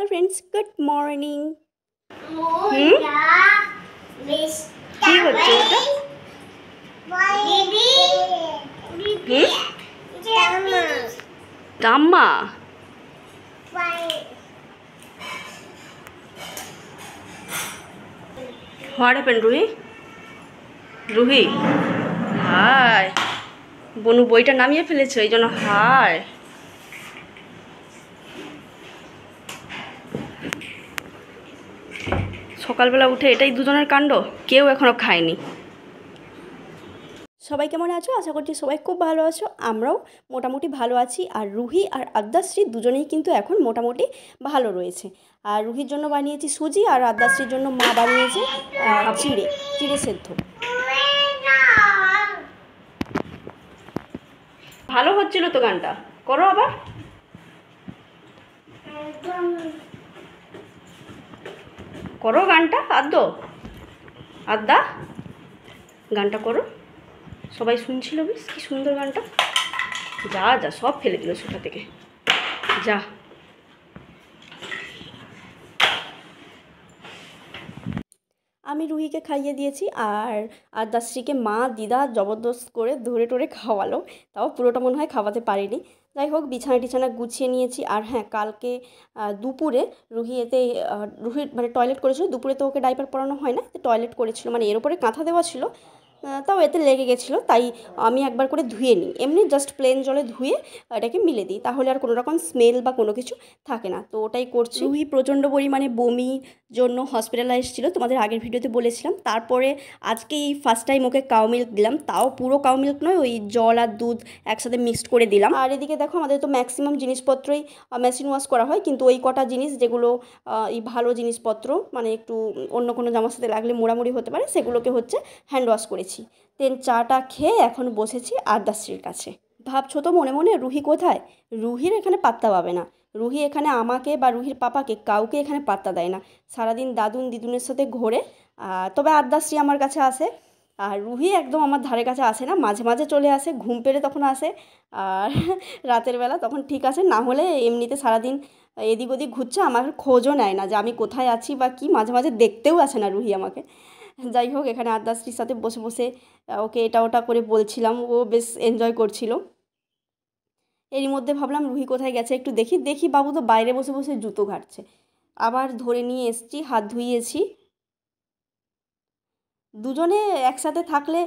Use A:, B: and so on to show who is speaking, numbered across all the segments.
A: Hello friends, good morning. কি হচ্ছে ওটা? টাম্মা what happened Ruhi? Ruhi hi, বনু বইটা নামিয়ে ফেলেছে এই জন্য হাই। সকালবেলা উঠে এটাই দুজনের কাণ্ড, কেউ এখনও খায়নি। সবাই কেমন আছো? আশা করছি সবাই খুব ভালো আছো, আমরাও মোটামুটি ভালো আছি। আর রুহি আর আদ্যাশ্রী দুজনেই কিন্তু এখন মোটামুটি ভালো রয়েছে। আর রুহির জন্য বানিয়েছি সুজি, আর আদ্যাশ্রীর জন্য মা বানিয়েছে চিড়ে সেদ্ধ। ভালো হচ্ছিল তো গানটা, করো আবার। করো গানটা, আদ্যা গানটা করো। সবাই শুনছিল, বেশ কি সুন্দর গানটা। যা যা সব ফেলে দিল সোফা থেকে, যা। আমি রুহিকে খাইয়ে দিয়েছি, আর আদ্যাশ্রীকে মা দিদা জবরদস্ত করে ধরে টরে খাওয়ালো, তাও পুরোটা মনে হয় খাওয়াতে পারিনি। যাই হোক, বিছানা টিছানা গুছিয়ে নিয়েছি। আর হ্যাঁ, কালকে দুপুরে রুহির মানে টয়লেট করেছিল। দুপুরে তো ওকে ডাইপার পরানো হয় না, তো টয়লেট করেছিল, মানে এর উপরে কাঁথা দেওয়া ছিল, তাও এতে লেগে গেছিলো। তাই আমি একবার করে ধুয়ে নিই, এমনি জাস্ট প্লেন জলে ধুয়ে এটাকে মিলে দিই, তাহলে আর কোনো রকম স্মেল বা কোনো কিছু থাকে না। তো ওটাই করছি। রুহি প্রচণ্ড পরিমাণে বমির জন্য হসপিটালাইজ ছিল, তোমাদের আগের ভিডিওতে বলেছিলাম। তারপরে আজকে এই first time okay cow milk দিলাম, তাও পুরো কাউ মিল্ক নয়, ওই জল আর দুধ একসাথে মিক্সড করে দিলাম। আর এদিকে দেখো, আমাদের তো ম্যাক্সিমাম জিনিসপত্রই মেশিন ওয়াশ করা হয়, কিন্তু ওই কটা জিনিস যেগুলো এই ভালো জিনিসপত্র, মানে একটু অন্য কোনো জামার সাথে লাগলে মোড়ামুড়ি হতে পারে, সেগুলোকে হচ্ছে হ্যান্ড ওয়াশ করেছি। দেন চাটা খেয়ে এখন বসেছি আদ্যাশ্রীর কাছে। ভাবছো তো মনে মনে রুহি কোথায়? রুহির এখানে পাত্তা পাবে না। রুহি এখানে আমাকে বা রুহির পাপাকে কাউকে এখানে পাত্তা দেয় না, সারাদিন দাদুন দিদুনের সাথে ঘোরে। তবে আদ্যাশ্রী আমার কাছে আসে, আর রুহি একদম আমার ধারে কাছে আসে না, মাঝে মাঝে চলে আসে, ঘুম পেড়ে তখন আসে। আর রাতের বেলা তখন ঠিক আছে, না হলে এমনিতে সারাদিন এদিক ওদিক ঘুরছে, আমার খোঁজও নেয় না যে আমি কোথায় আছি বা কি। মাঝে মাঝে দেখতেও আসে না রুহি আমাকে। যাই হোক, এখানে আদ্যাশ্রীর সাথে বসে বসে ওকে এটা ওটা করে বলছিলাম, ও বেশ এনজয় করছিল। এরই মধ্যে ভাবলাম রুহি কোথায় গেছে একটু দেখি দেখি, বাবু তো বাইরে বসে বসে জুতো ঘাটছে। আবার ধরে নিয়ে এসছি, হাত ধুইয়েছি। দুজনে একসাথে থাকলে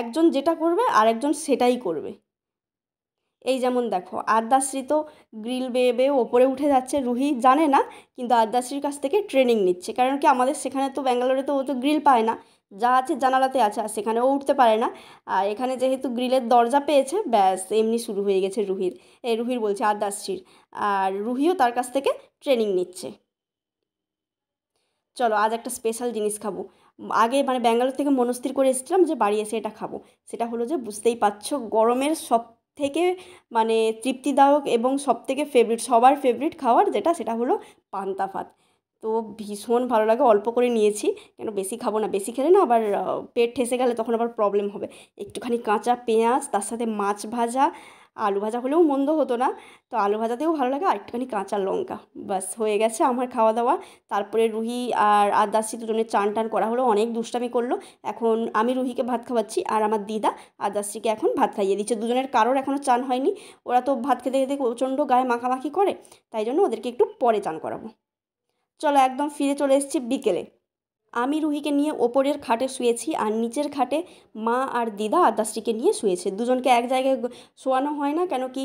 A: একজন যেটা করবে আর একজন সেটাই করবে। এই যেমন দেখো, আদ্যাশ্রী তো গ্রিল বেয়ে বেয়ে ওপরে উঠে যাচ্ছে, রুহি জানে না, কিন্তু আদ্যাশ্রীর কাছ থেকে ট্রেনিং নিচ্ছে। কারণ কি, আমাদের সেখানে তো ব্যাঙ্গালোরে তো ও তো গ্রিল পায় না, যা আছে জানালাতে আছে, আর সেখানে ও উঠতে পারে না। আর এখানে যেহেতু গ্রিলের দরজা পেয়েছে, ব্যাস এমনি শুরু হয়ে গেছে রুহির বলছে আদ্যাশ্রীর। আর রুহিও তার কাছ থেকে ট্রেনিং নিচ্ছে। চলো আজ একটা স্পেশাল জিনিস খাবো। আগে মানে ব্যাঙ্গালোর থেকে মনস্থির করে এসেছিলাম যে বাড়ি এসে এটা খাবো। সেটা হলো যে, বুঝতেই পারছো, গরমের সব থেকে মানে তৃপ্তিদায়ক এবং সব থেকে ফেভারিট, সবার ফেভারিট খাবার যেটা, সেটা হলো পান্তা ভাত। তো ভীষণ ভালো লাগে, অল্প করে নিয়েছি, কেন বেশি খাবো না, বেশি খেলে না আবার পেট ঠেসে গেলে তখন আবার প্রবলেম হবে। একটুখানি কাঁচা পেঁয়াজ, তার সাথে মাছ ভাজা, আলু ভাজা হলেও মন্দ হতো না, তো আলু ভাজাতেও ভালো লাগে, আর একটুখানি কাঁচা লঙ্কা, বাস হয়ে গেছে আমার খাওয়া দাওয়া। তারপরে রুহি আর আদ্যাশ্রী দুজনের চান টান করা হলো, অনেক দুষ্টামি করলো। এখন আমি রুহিকে ভাত খাওয়াচ্ছি, আর আমার দিদা আদ্যাশ্রীকে এখন ভাত খাইয়ে দিচ্ছে। দুজনের কারোর এখনও চান হয়নি, ওরা তো ভাত খেতে খেতে প্রচণ্ড গায়ে মাখামাখি করে, তাই জন্য ওদেরকে একটু পরে চান করাবো। চলো, একদম ফিরে চলে এসেছি বিকেলে। আমি রুহিকে নিয়ে ওপরের খাটে শুয়েছি, আর নিচের খাটে মা আর দিদা আদ্যাশ্রীকে নিয়ে শুয়েছে। দুজনকে এক জায়গায় শোয়ানো হয় না, কেন কি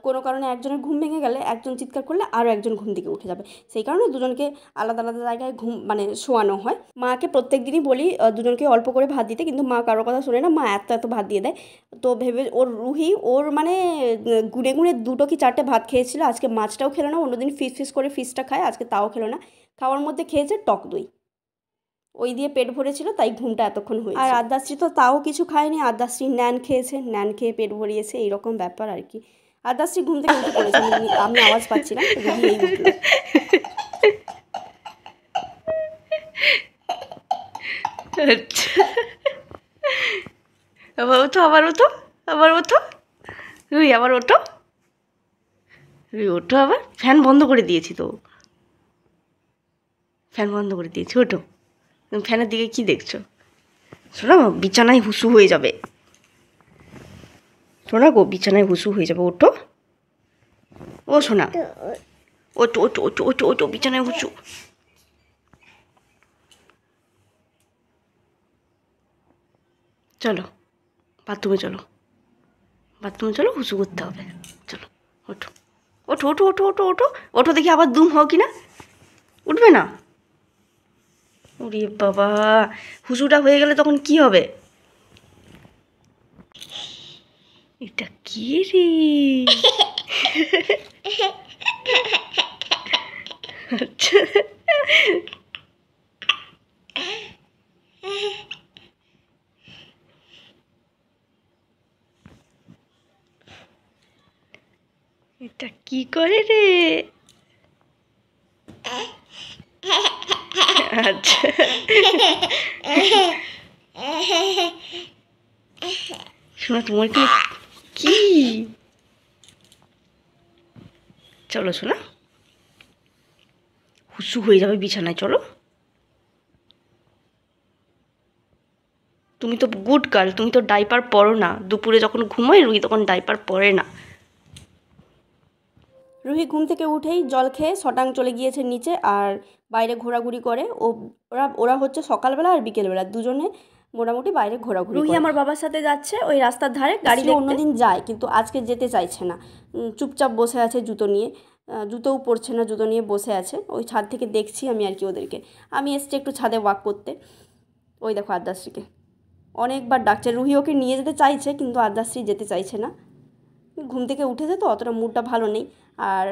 A: কোনো কারণে একজনের ঘুম ভেঙে গেলে একজন চিৎকার করলে আরও একজন ঘুম থেকে উঠে যাবে, সেই কারণে দুজনকে আলাদা আলাদা জায়গায় মানে শোয়ানো হয়। মাকে প্রত্যেক দিনই বলি দুজনকে অল্প করে ভাত দিতে, কিন্তু মা কারো কথা শোনে না, মা এত এত ভাত দিয়ে দেয়। তো ভেবে রুহি ওর মানে গুনে গুনে 2টো কি 4টে ভাত খেয়েছিল। আজকে মাছটাও খেলো না, অন্যদিন ফিস করে ফিসটা খায়, আজকে তাও খেলো না। খাওয়ার মধ্যে খেয়েছে টক দই, ওই দিয়ে পেট ভরেছিল, তাই ঘুমটা এতক্ষণ হয়েছে। আর আদ্যাশ্রী তো তাও কিছু খায়নি, আদ্যাশ্রী ন্যান খেয়েছে, ন্যান খেয়ে পেট ভরিয়েছে, এইরকম ব্যাপার আর কি। আদ্যাশ্রী ঘুম থেকে উঠে পড়েছে, আমি আওয়াজ পাচ্ছিলাম, রুহি এই উঠলো। আবার ওঠো, আবার ওঠো, আবার ওঠো রুহি, আবার ওঠো রুহি, ওঠো আবার। ফ্যান বন্ধ করে দিয়েছি তো। ফ্যান বন্ধ করে দিয়েছি, ওঠো। তুমি ফ্যানের দিকে কি দেখছো? শোনো, বিছানায় হুসু হয়ে যাবে। শোনা গো, বিছানায় হুসু হয়ে যাবে, ওঠো। ও শোনা, ওঠো ওঠো ওঠো ওঠো ওঠো, বিছানায় হুসু। চলো বাথরুমে চলো, বাথরুমে চলো, হুসু করতে হবে। চলো ওঠো ওঠো ওঠো ওঠো ওঠো ওঠো ওঠো, দেখি আবার দুম হও কি না। উঠবে না? ওরে বাবা, হুসুটা হয়ে গেলে তখন কি হবে? এটা কি রে? আচ্ছা, এটা কি করে রে? আচ্ছা, শোনা, তোমার কি? চলো শোনা, হুসু হয়ে যাবে বিছানায়, চলো। তুমি তো গুড গার্ল, তুমি তো ডাইপার পরো না। দুপুরে যখন ঘুমোয় রুহি তখন ডাইপার পরে না। রুহি ঘুম থেকে উঠেই জল খেয়ে শটাং চলে গিয়েছে নিচে, আর বাইরে ঘোরাঘুরি করে। ওরা ওরা হচ্ছে সকালবেলা আর বিকেলবেলা দুজনে মোটামুটি বাইরে ঘোরাঘুরি। রুহি আমার বাবার সাথে যাচ্ছে ওই রাস্তার ধারে গাড়ি। অন্যদিন যায় কিন্তু আজকে যেতে চাইছে না, চুপচাপ বসে আছে জুতো নিয়ে। জুতোও পরছে না, জুতো নিয়ে বসে আছে। ওই ছাদ থেকে দেখছি আমি আর কি ওদেরকে। আমি এসছি একটু ছাদে ওয়াক করতে। ওই দেখো আদ্যাশ্রীকে অনেকবার ডাকছে। রুহি ওকে নিয়ে যেতে চাইছে কিন্তু আদ্যাশ্রী যেতে চাইছে না। ঘুম থেকে উঠেছে তো অতটা মুডটা ভালো নেই। আর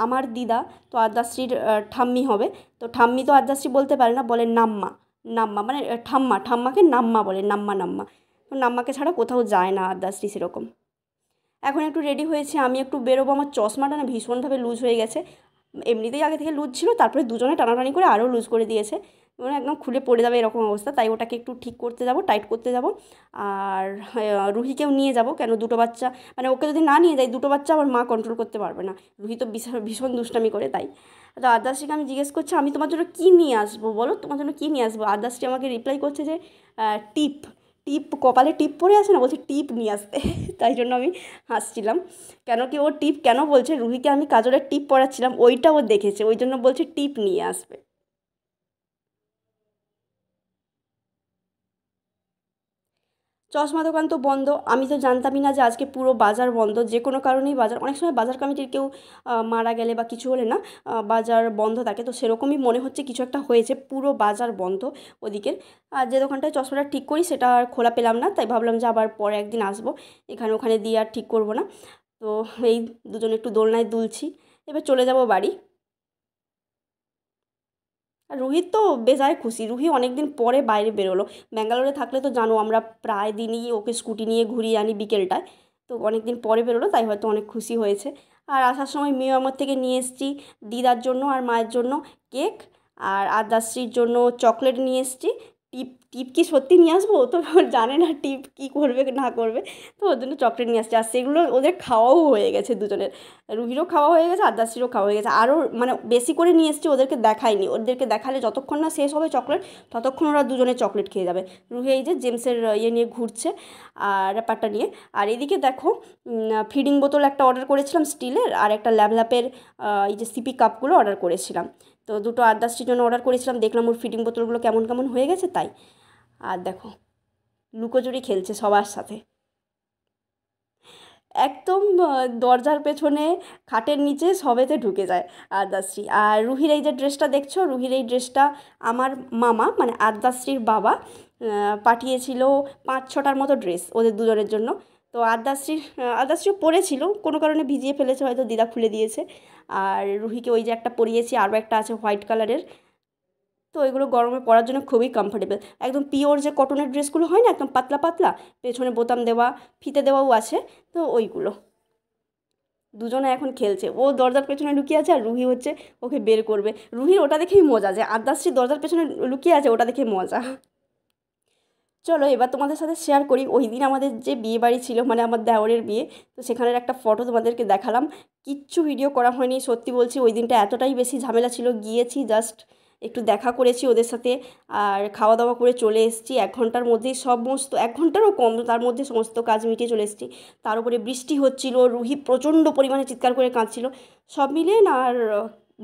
A: আমার দিদা তো আদ্যাশ্রীর ঠাম্মি হবে। তো ঠাম্মি তো আদ্যাশ্রী বলতে পারে না, বলে নাম্মা। নাম্মা মানে ঠাম্মা, ঠাম্মাকে নাম্মা বলে, নাম্মা নাম্মা। তো নাম্মাকে ছাড়া কোথাও যায় না আদ্যাশ্রী সেরকম। এখন একটু রেডি হয়েছে, আমি একটু বেরোবো। আমার চশমাটা না ভীষণভাবে লুজ হয়ে গেছে। এমনিতেই আগে থেকে লুজ ছিল, তারপরে দুজনে টানাটানি করে আরও লুজ করে দিয়েছে, মানে একদম খুলে পড়ে যাবে এরকম অবস্থা। তাই ওটাকে একটু ঠিক করতে যাব, টাইট করতে যাব। আর রুহিকেও নিয়ে যাব, কেন দুটো বাচ্চা, মানে ওকে যদি না নিয়ে যাই দুটো বাচ্চা আমার মা কন্ট্রোল করতে পারবে না। রুহি তো ভীষণ দুষ্টামি করে। তাই তো আদ্যাশ্রীকে আমি জিজ্ঞেস করছি, আমি তোমার জন্য কী নিয়ে আসবো বলো, তোমার জন্য কী নিয়ে আসবো? আদ্যাশ্রী আমাকে রিপ্লাই করছে যে টিপ। টিপ, কপালে টিপ পরে আছে না, বলছে টিপ নিয়ে আসতে। তাই জন্য আমি হাসছিলাম। কেন কি ও টিপ কেন বলছে, রুহিকে আমি কাজলের টিপ পরাচ্ছিলাম, ওইটা ও দেখেছে, ওই জন্য বলছে টিপ নিয়ে আসবে। চশমা দোকান তো বন্ধ। আমি তো জানতামই না যে আজকে পুরো বাজার বন্ধ। যে কোনো কারণেই বাজার, অনেক সময় বাজার কমিটির কেউ মারা গেলে বা কিছু হলে না বাজার বন্ধ থাকে। তো সেরকমই মনে হচ্ছে কিছু একটা হয়েছে, পুরো বাজার বন্ধ ওদিকের। আর যে দোকানটায় চশমাটা ঠিক করি সেটা আর খোলা পেলাম না, তাই ভাবলাম যে আবার পরে একদিন আসবো। এখানে ওখানে দিয়ে আর ঠিক করবো না। তো এই দুজনে একটু দোলনায় দুলছি, এবার চলে যাব বাড়ি। আর রুহির তো বেজায় খুশি, রুহি অনেক দিন পরে বাইরে বেরোলো। ব্যাঙ্গালোরে থাকলে তো জানো আমরা প্রায় দিনই ওকে স্কুটি নিয়ে ঘুরিয়ে আনি বিকেলটায়। তো অনেক দিন পরে বেরোলো, তাই হয়তো অনেক খুশি হয়েছে। আর আসার সময় মেয়ে আমার থেকে নিয়ে এসেছি দিদার জন্য আর মায়ের জন্য কেক, আর আদ্যাশ্রীর জন্য চকলেট নিয়ে এসেছি। টিপ, টিপ কি সত্যি নিয়ে আসবো? ও তো জানে না টিপ কী করবে না করবে। তো ওর জন্য চকলেট নিয়ে আসছে, আর সেগুলো ওদের খাওয়াও হয়ে গেছে দুজনের। রুহিরও খাওয়া হয়ে গেছে, আদ্যাশ্রীরও খাওয়া হয়ে গেছে। আরও মানে বেশি করে নিয়ে এসেছি, ওদেরকে দেখাইনি। ওদেরকে দেখালে যতক্ষণ না শেষ হবে চকলেট, ততক্ষণ ওরা দুজনে চকলেট খেয়ে যাবে। রুহি এই যে জেমসের ইয়ে নিয়ে ঘুরছে আর ব্যাপারটা নিয়ে। আর এদিকে দেখো, ফিডিং বোতল একটা অর্ডার করেছিলাম স্টিলের, আর একটা ল্যাপের এই যে সিপি কাপগুলো অর্ডার করেছিলাম। তো দুটো আদ্যাশ্রীর জন্য অর্ডার করেছিলাম, দেখলাম ওর ফিডিং বোতলগুলো কেমন কেমন হয়ে গেছে তাই। আর দেখো লুকোচুরি খেলছে সবার সাথে একদম দরজার পেছনে, খাটের নিচে সবেতে ঢুকে যায় আদ্যাশ্রী। আর রুহির এই যে ড্রেসটা দেখছো, রুহির এই ড্রেসটা আমার মামা মানে আদ্যাশ্রীর বাবা পাঠিয়েছিল 5-6টার মতো ড্রেস ওদের দুজনের জন্য। তো আদ্যাশ্রীও পরেছিল, কোনো কারণে ভিজিয়ে ফেলেছে হয়তো, দিদা খুলে দিয়েছে। আর রুহিকে ওই যে একটা পরিয়েছি, আরও একটা আছে হোয়াইট কালারের। তো এগুলো গরমে পরার জন্য খুবই কমফোর্টেবল, একদম পিওর যে কটনের ড্রেসগুলো হয় না, একদম পাতলা পাতলা, পেছনে বোতাম দেওয়া, ফিতে দেওয়াও আছে। তো ওইগুলো দুজনে এখন খেলছে, ও দরজার পেছনে লুকিয়ে আছে আর রুহি হচ্ছে ওকে বের করবে। রুহির ওটা দেখেই মজা, যে আদ্যাশ্রী দরজার পেছনে লুকিয়ে আছে, ওটা দেখে মজা। চলো এবার তোমাদের সাথে শেয়ার করি ওই দিন আমাদের যে বিয়ে বাড়ি ছিল, মানে আমার দেওরের বিয়ে। তো সেখানের একটা ফটো তোমাদেরকে দেখালাম, কিচ্ছু ভিডিও করা হয়নি। সত্যি বলছি ওই দিনটা এতটাই বেশি ঝামেলা ছিল, গিয়েছি জাস্ট একটু দেখা করেছি ওদের সাথে আর খাওয়া দাওয়া করে চলে এসেছি 1 ঘন্টার মধ্যেই সমস্ত 1 ঘন্টারও কম, তার মধ্যে সমস্ত কাজ মিটিয়ে চলে এসেছি। তার উপরে বৃষ্টি হচ্ছিল, রুহি প্রচণ্ড পরিমাণে চিৎকার করে কাঁদছিল, সব মিলিয়ে না আর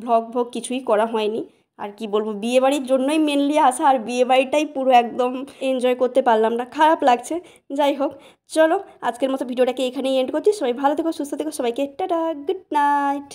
A: ভ্লগ কিছুই করা হয়নি। আর কি বলবো, বিয়েবাড়ির জন্যই মেনলি আসা, আর বিয়েবাড়িটাই পুরো একদম এনজয় করতে পারলাম না, খারাপ লাগছে। যাই হোক, চলো আজকের মতো ভিডিওটাকে এখানেই এন্ড করছি। সবাই ভালো থেকো, সুস্থ থেকো, সবাইকে টাটা, গুড নাইট।